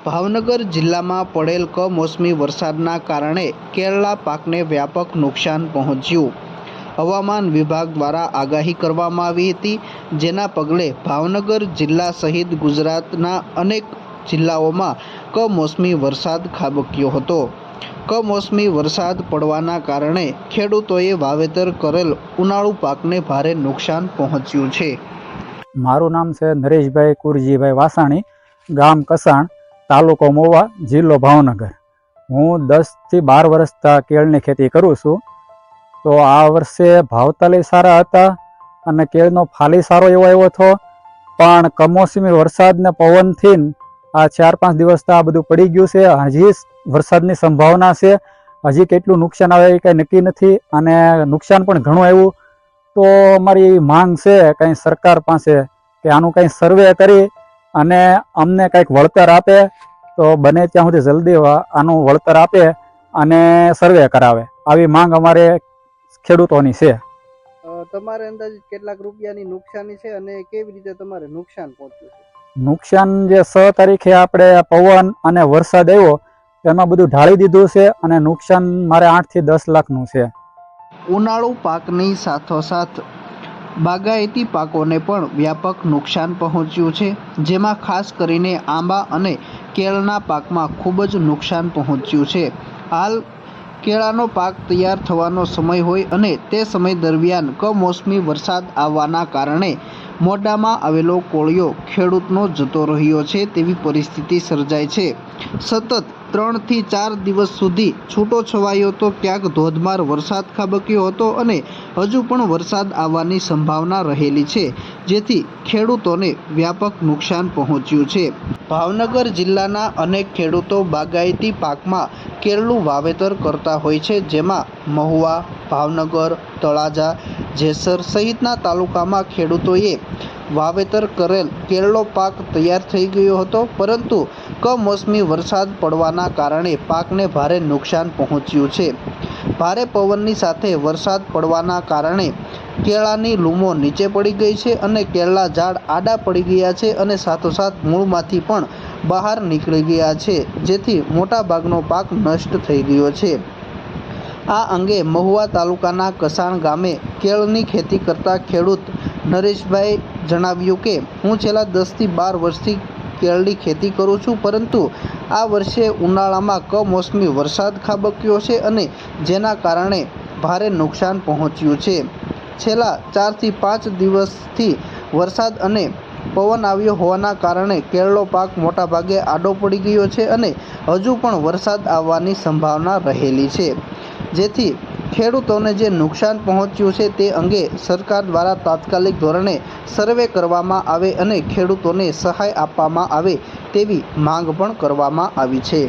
ભાવનગર જિલ્લામાં પડેલ કમોસમી વરસાદના કારણે કેળના પાકને વ્યાપક નુકસાન પહોંચ્યું. હવામાન વિભાગ દ્વારા આગાહી કરવામાં આવી હતી, જેના પગલે ભાવનગર જિલ્લા સહિત ગુજરાતના અનેક જિલ્લાઓમાં કમોસમી વરસાદ ખાબક્યો હતો. કમોસમી વરસાદ પડવાના કારણે ખેડૂતોએ વાવેતર કરેલ ઉનાળુ પાકને ભારે નુકસાન પહોંચ્યું છે. મારું નામ છે નરેશભાઈ કુરજીભાઈ વાસાણી, ગામ કસાણ, તાલુકો મોવા, જિલ્લો ભાવનગર. હું 10 થી 12 વર્ષથી કેળની ખેતી કરું છું. તો આ વર્ષે ભાવતાલી સારા હતા અને કેળનો ફાલી સારો એવો આવ્યો હતો, પણ કમોસમી વરસાદ ને પવનથી આ 4-5 દિવસથી આ બધું પડી ગયું છે. હજી વરસાદની સંભાવના છે, હજી કેટલું નુકસાન આવે એ કંઈ નક્કી નથી અને નુકસાન પણ ઘણું આવ્યું. તો અમારી માંગ છે કંઈ સરકાર પાસે કે આનું કંઈ સર્વે કરી અને અમને કંઈક વળતર આપે, તો બને ત્યાં સુધી જલ્દી આનું વળતર આપે અને સર્વે કરાવે, આવી માંગ અમારે ખેડૂતોની છે. તમારે અંદાજિત કેટલાક રૂપિયાની નુકસાની છે અને કેવી રીતે તમારે નુકસાન પહોંચ્યું છે? નુકસાન જે 6 તારીખે આપણે પવન અને વરસાદ આવ્યો એમાં બધું ઢાળી દીધું છે અને નુકસાન મારે 8 થી 10 લાખનું છે. ઉનાળુ પાકની સાથોસાથ બાગાયતી પાકોને પણ વ્યાપક નુકસાન પહોંચ્યું છે, જેમાં ખાસ કરીને આંબા અને કેળના પાકમાં ખૂબ જ નુકસાન પહોંચ્યું છે. હાલ કેળાનો પાક તૈયાર થવાનો સમય હોય અને તે સમય દરમિયાન કમોસમી વરસાદ આવવાના કારણે મોઢામાં આવેલો કોળિયો ખેડૂતનો જતો રહ્યો છે તેવી પરિસ્થિતિ સર્જાય છે. સતત 3 થી 4 દિવસ સુધી છૂટો છવાયો તો ક્યાંક ધોધમાર વરસાદ ખાબક્યો હતો અને હજુ પણ વરસાદ આવવાની સંભાવના રહેલી છે, જેથી ખેડૂતોને વ્યાપક નુકસાન પહોંચ્યું છે. ભાવનગર જિલ્લાના અનેક ખેડૂતો બાગાયતી પાકમાં કેળનું વાવેતર કરતા હોય છે, જેમાં મહુવા, ભાવનગર, તળાજા, જેસર સહિતના તાલુકામાં ખેડૂતોએ વાવેતર કરેલ કેળનો પાક તૈયાર થઈ ગયો હતો, પરંતુ કમોસમી વરસાદ પડવાના કારણે પાકને ભારે નુકસાન પહોંચ્યું છે. ભારે પવનની સાથે વરસાદ પડવાના કારણે કેળાની લૂમો નીચે પડી ગઈ છે અને કેળના ઝાડ આડા પડી ગયા છે અને સાથોસાથ મૂળમાંથી પણ બહાર નીકળી ગયા છે, જેથી મોટાભાગનો પાક નષ્ટ થઈ ગયો છે. આ અંગે મહુવા તાલુકાના કસાણ ગામે કેળની ખેતી કરતા ખેડૂત નરેશભાઈ જણાવ્યું કે, હું છેલ્લા 10 થી 12 વર્ષથી કેળની ખેતી કરું છું, પરંતુ આ વર્ષે ઉનાળામાં કમોસમી વરસાદ ખાબક્યો છે અને જેના કારણે ભારે નુકસાન પહોંચ્યું છે. છેલ્લા 4 થી 5 દિવસથી વરસાદ અને પવન આવ્યો હોવાના કારણે કેળનો પાક મોટાભાગે આડો પડી ગયો છે અને હજુ પણ વરસાદ આવવાની સંભાવના રહેલી છે, જેથી ખેડૂતોને જે નુકસાન પહોંચ્યું છે તે અંગે સરકાર દ્વારા તાત્કાલિક ધોરણે સર્વે કરવામાં આવે અને ખેડૂતોને સહાય આપવામાં આવે તેવી માંગ પણ કરવામાં આવી છે.